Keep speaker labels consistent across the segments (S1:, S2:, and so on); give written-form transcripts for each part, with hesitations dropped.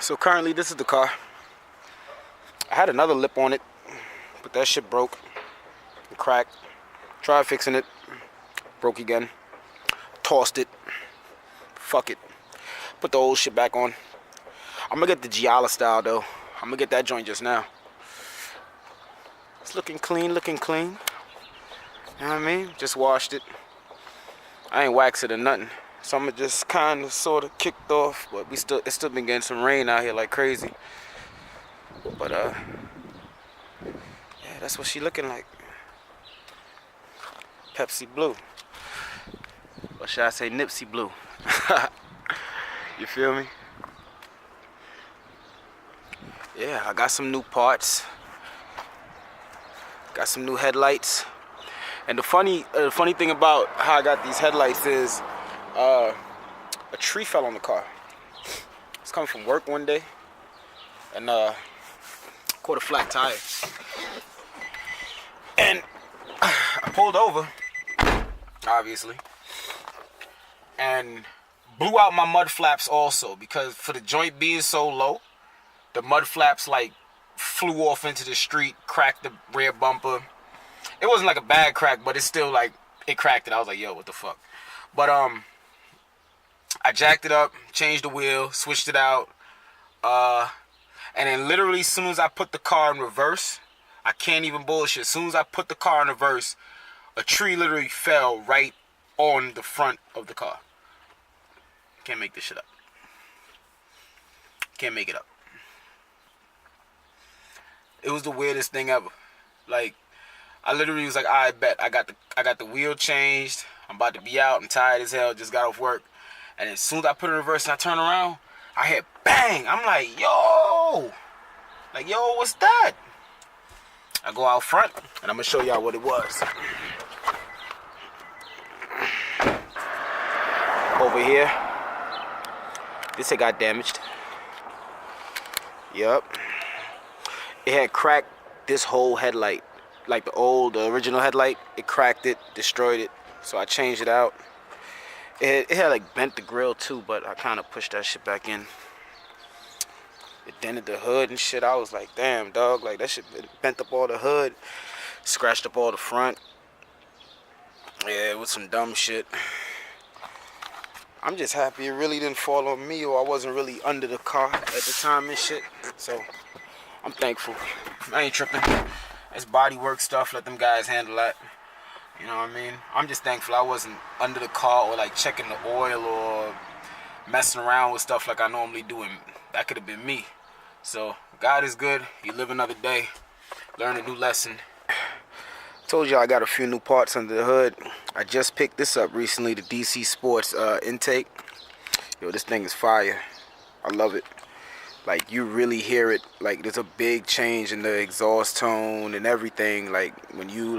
S1: So currently this is the car. I had another lip on it, but that shit broke and cracked. Tried fixing it, broke again. Tossed it. Fuck it. Put the old shit back on. I'm gonna get the Giala style though. I'm gonna get that joint just now. It's looking clean, looking clean. You know what I mean? Just washed it. I ain't waxed it or nothing. So I'm just kind of sort of kicked off, but it's still been getting some rain out here like crazy. But yeah, that's what she looking like. Pepsi Blue. Or should I say Nipsey Blue? You feel me? Yeah, I got some new parts. Got some new headlights. And the funny thing about how I got these headlights is a tree fell on the car. I was coming from work one day and caught a flat tire. And I pulled over, obviously, and blew out my mud flaps also, because for the joint being so low, the mud flaps like flew off into the street, cracked the rear bumper. It wasn't like a bad crack, but it's still like, it cracked it. I was like, yo, what the fuck? But I jacked it up, changed the wheel, switched it out, and then literally as soon as I put the car in reverse, I can't even bullshit, as soon as I put the car in reverse, a tree literally fell right on the front of the car. Can't make this shit up. Can't make it up. It was the weirdest thing ever. Like, I literally was like, I bet I got the wheel changed. I'm about to be out. I'm tired as hell. Just got off work. And as soon as I put it in reverse and I turn around, I hit bang. I'm like, yo. Like, yo, what's that? I go out front and I'm gonna show y'all what it was. Over here, this had got damaged. Yup. It had cracked this whole headlight. Like the original headlight, it cracked it, destroyed it. So I changed it out. It had like bent the grill too, but I kind of pushed that shit back in. It dented the hood and shit. I was like, damn, dog, like that shit bent up all the hood, scratched up all the front. Yeah, it was some dumb shit. I'm just happy it really didn't fall on me, or I wasn't really under the car at the time and shit. So I'm thankful. I ain't tripping. It's body work stuff. Let them guys handle that. You know what I mean? I'm just thankful I wasn't under the car or like checking the oil or messing around with stuff like I normally do. And that could have been me. So God is good. You live another day. Learn a new lesson. Told you I got a few new parts under the hood. I just picked this up recently, the DC Sports intake. Yo, this thing is fire. I love it. Like, you really hear it. Like, there's a big change in the exhaust tone and everything. Like, when you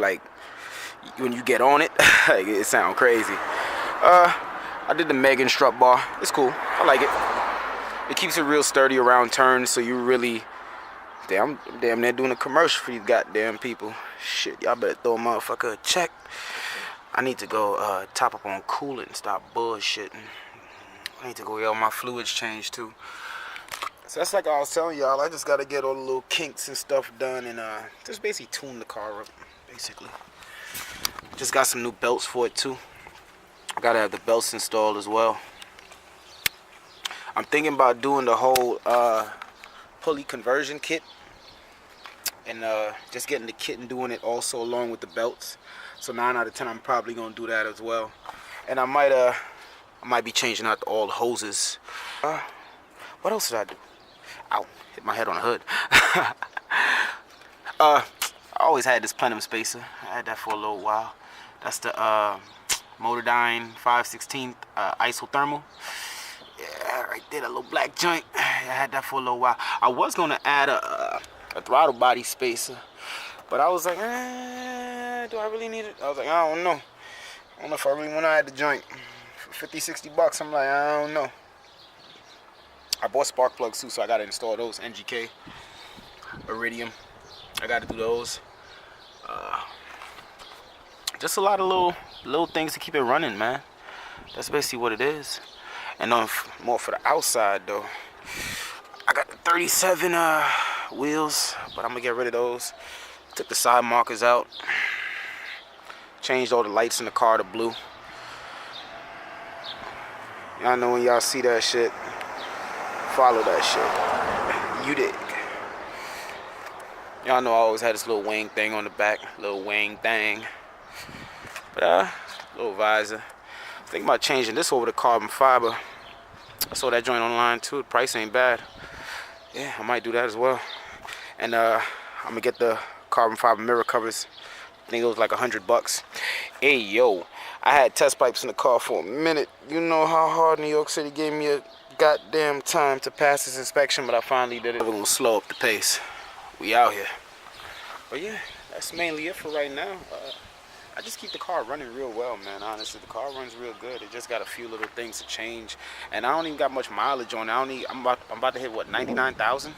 S1: get on it, like, it sounds crazy. I did the Megan strut bar. It's cool. I like it. It keeps it real sturdy around turns, so you really... Damn, they're doing a commercial for these goddamn people. Shit, y'all better throw a motherfucker a check. I need to go top up on coolant and stop bullshitting. I need to go get all my fluids changed, too. So that's like I was telling y'all, I just gotta get all the little kinks and stuff done and just basically tune the car up, basically. Just got some new belts for it too. I gotta have the belts installed as well. I'm thinking about doing the whole pulley conversion kit and just getting the kit and doing it also along with the belts. So 9 out of 10 I'm probably gonna do that as well. And I might be changing out all the hoses. What else did I do? Ow, hit my head on the hood. I always had this plenum spacer. I had that for a little while. That's the Motordyne 5/16 isothermal. Yeah, right there, that little black joint. I had that for a little while. I was gonna add a throttle body spacer, but I was like, do I really need it? I was like, I don't know. I don't know if I really want to add the joint. For $50-$60, I'm like, I don't know. I bought spark plugs too, so I gotta install those. NGK, Iridium, I gotta do those. Just a lot of little things to keep it running, man. That's basically what it is. And more for the outside though, I 37 wheels, but I'm gonna get rid of those. Took the side markers out. Changed all the lights in the car to blue. Y'all know when y'all see that shit, follow that shit. You dig. Y'all know I always had this little wing thing on the back. Little wing thing. But little visor. Think about changing this over to carbon fiber. I saw that joint online too. The price ain't bad. Yeah, I might do that as well. And I'm gonna get the carbon fiber mirror covers. I think it was like $100. Hey yo, I had test pipes in the car for a minute. You know how hard New York City gave me a goddamn time to pass this inspection, but I finally did it. We're gonna slow up the pace. We out here. But yeah, that's mainly it for right now. I just keep the car running real well, man. Honestly, the car runs real good. It just got a few little things to change, and I don't even got much mileage on it. I'm about to hit what, 99,000.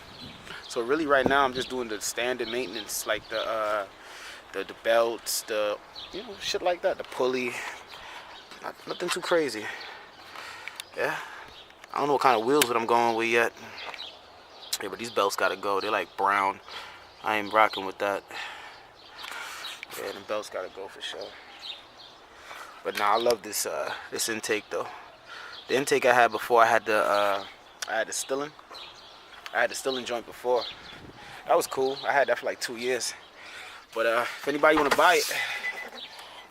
S1: So really, right now, I'm just doing the standard maintenance, like the belts, the shit like that, the pulley. Nothing too crazy. Yeah, I don't know what kind of wheels that I'm going with yet. Yeah, but these belts gotta go. They're like brown. I ain't rocking with that. Yeah, the belts gotta go for sure. But nah, I love this this intake though. The intake I had before, I had the Stilling. I had the Stilling joint before. That was cool. I had that for like 2 years. But if anybody wanna buy it,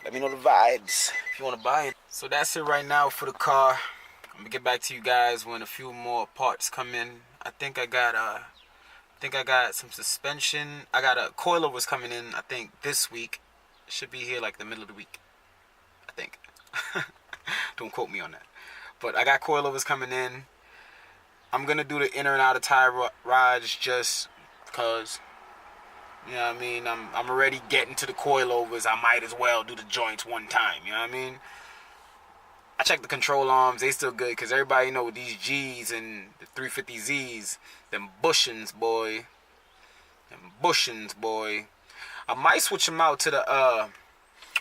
S1: let me know the vibes if you wanna buy it. So that's it right now for the car. I'm gonna get back to you guys when a few more parts come in. I think I got some suspension. I got a coilovers coming in, I think this week. Should be here like the middle of the week, I think. Don't quote me on that. But I got coilovers coming in. I'm gonna do the inner and outer tire rods just cause, you know what I mean? I'm already getting to the coilovers. I might as well do the joints one time, you know what I mean? I checked the control arms, they still good, because everybody know with these G's and the 350Z's, them bushings, boy. Them bushings, boy. I might switch them out to the,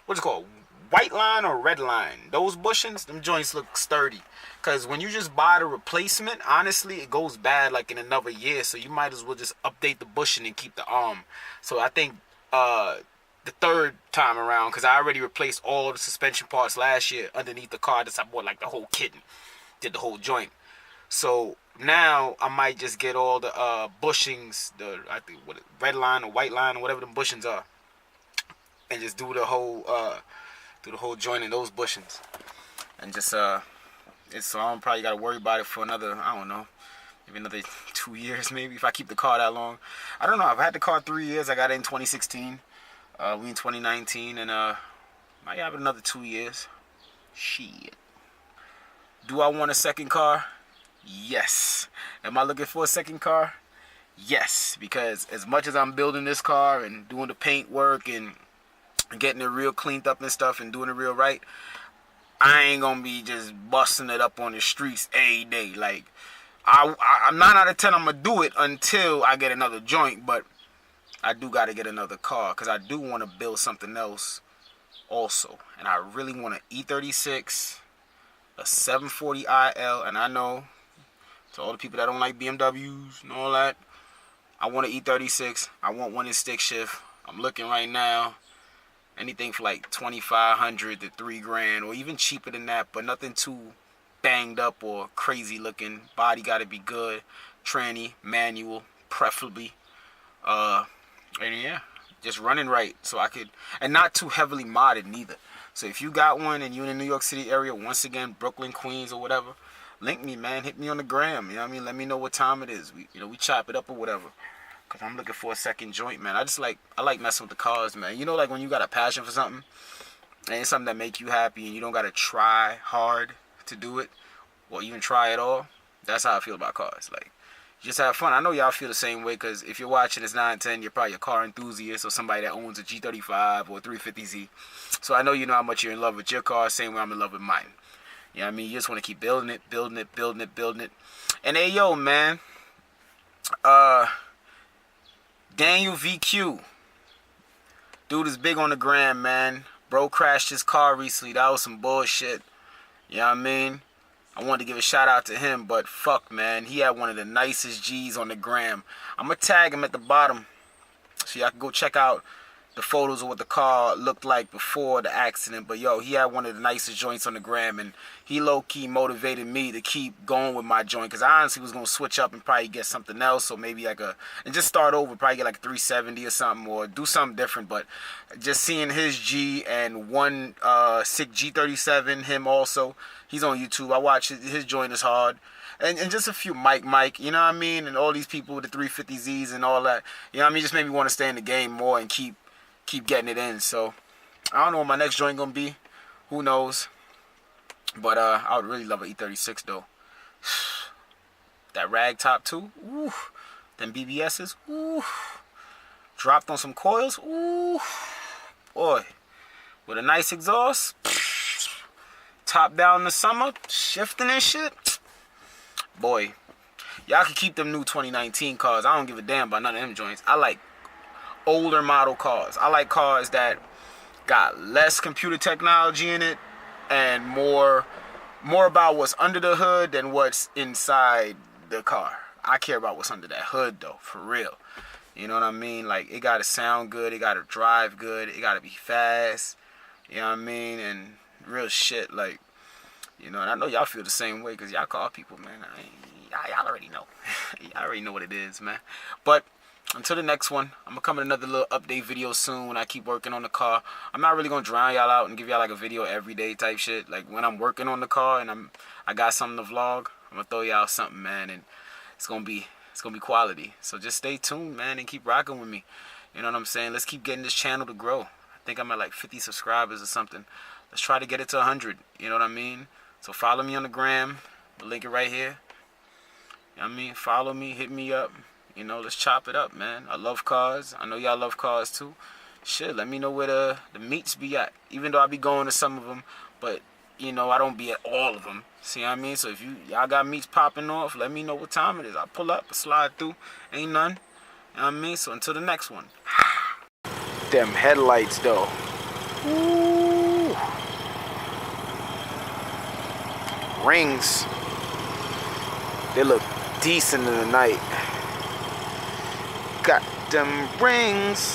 S1: what's it called? White line or red line. Those bushings, them joints look sturdy. Because when you just buy the replacement, honestly, it goes bad like in another year. So you might as well just update the bushing and keep the arm. So I think, the third time around, because I already replaced all the suspension parts last year underneath the car. I bought like the whole kit and did the whole joint. So now I might just get all the bushings, I think red line or white line or whatever the bushings are, and just do the whole joint in those bushings, and just so I don't probably gotta worry about it for another, I don't know, maybe another 2 years, maybe, if I keep the car that long. I don't know. I've had the car 3 years. I got it in 2016. We in 2019, and might have it another 2 years. Shit. Do I want a second car? Yes. Am I looking for a second car? Yes. Because as much as I'm building this car and doing the paint work and getting it real cleaned up and stuff and doing it real right, I ain't gonna be just busting it up on the streets every day. Like, I'm 9 out of 10, I'm gonna do it until I get another joint, but I do got to get another car because I do want to build something else also. And I really want an E36, a 740iL, and I know to all the people that don't like BMWs and all that, I want an E36. I want one in stick shift. I'm looking right now, anything for like 2,500 to 3 grand, or even cheaper than that, but nothing too banged up or crazy looking. Body got to be good, tranny, manual, preferably. And yeah, just running right so I could, and not too heavily modded neither. So if you got one and you're in the New York City area, once again, Brooklyn, Queens, or whatever, link me, man. Hit me on the gram. You know what I mean? Let me know what time it is. We chop it up or whatever. Cause I'm looking for a second joint, man. I like messing with the cars, man. You know, like when you got a passion for something, and it's something that make you happy, and you don't gotta try hard to do it, or even try at all. That's how I feel about cars. Like, just have fun. I know y'all feel the same way, because if you're watching this 910, you're probably a car enthusiast or somebody that owns a G35 or a 350Z. So I know you know how much you're in love with your car, same way I'm in love with mine. You know what I mean? You just want to keep building it. And hey, yo, man. Daniel VQ. Dude is big on the gram, man. Bro crashed his car recently. That was some bullshit. You know what I mean? I wanted to give a shout out to him, but fuck, man, he had one of the nicest G's on the gram. I'm gonna tag him at the bottom so y'all can go check out the photos of what the car looked like before the accident. But yo, he had one of the nicest joints on the gram, and he low-key motivated me to keep going with my joint, because I honestly was gonna switch up and probably get something else, or maybe like and just start over, probably get like a 370 or something, or do something different. But just seeing his G and one sick G37, him also, he's on YouTube. I watch his joint is hard. And just a few Mike, you know what I mean? And all these people with the 350Zs and all that, you know what I mean? Just made me want to stay in the game more and keep getting it in. So I don't know what my next joint gonna be. Who knows? But I would really love an E36 though. That rag top too. Ooh. Them BBSs. Ooh. Dropped on some coils. Ooh. Boy. With a nice exhaust. Top down in the summer. Shifting and shit. Boy. Y'all can keep them new 2019 cars. I don't give a damn about none of them joints. I like older model cars. I like cars that got less computer technology in it and more about what's under the hood than what's inside the car. I care about what's under that hood though, for real. You know what I mean? Like, it gotta sound good, it gotta drive good, it gotta be fast. You know what I mean? And real shit, like, you know, and I know y'all feel the same way, because y'all car people, man. Y'all already know. Y'all already know what it is, man. But until the next one, I'm gonna come with another little update video soon when I keep working on the car. I'm not really gonna drown y'all out and give y'all like a video every day type shit. Like, when I'm working on the car and I got something to vlog, I'm gonna throw y'all something, man, and it's gonna be quality. So just stay tuned, man, and keep rocking with me. You know what I'm saying? Let's keep getting this channel to grow. I think I'm at like 50 subscribers or something. Let's try to get it to 100. You know what I mean? So follow me on the gram. The link it right here. You know what I mean? Follow me, hit me up. You know, let's chop it up, man. I love cars. I know y'all love cars too. Shit, let me know where the meets be at. Even though I be going to some of them, but you know, I don't be at all of them. See what I mean? So if y'all got meets popping off, let me know what time it is. I pull up, I slide through. Ain't none. You know what I mean? So until the next one. Them headlights though. Ooh. Rings. They look decent in the night. Got them rings.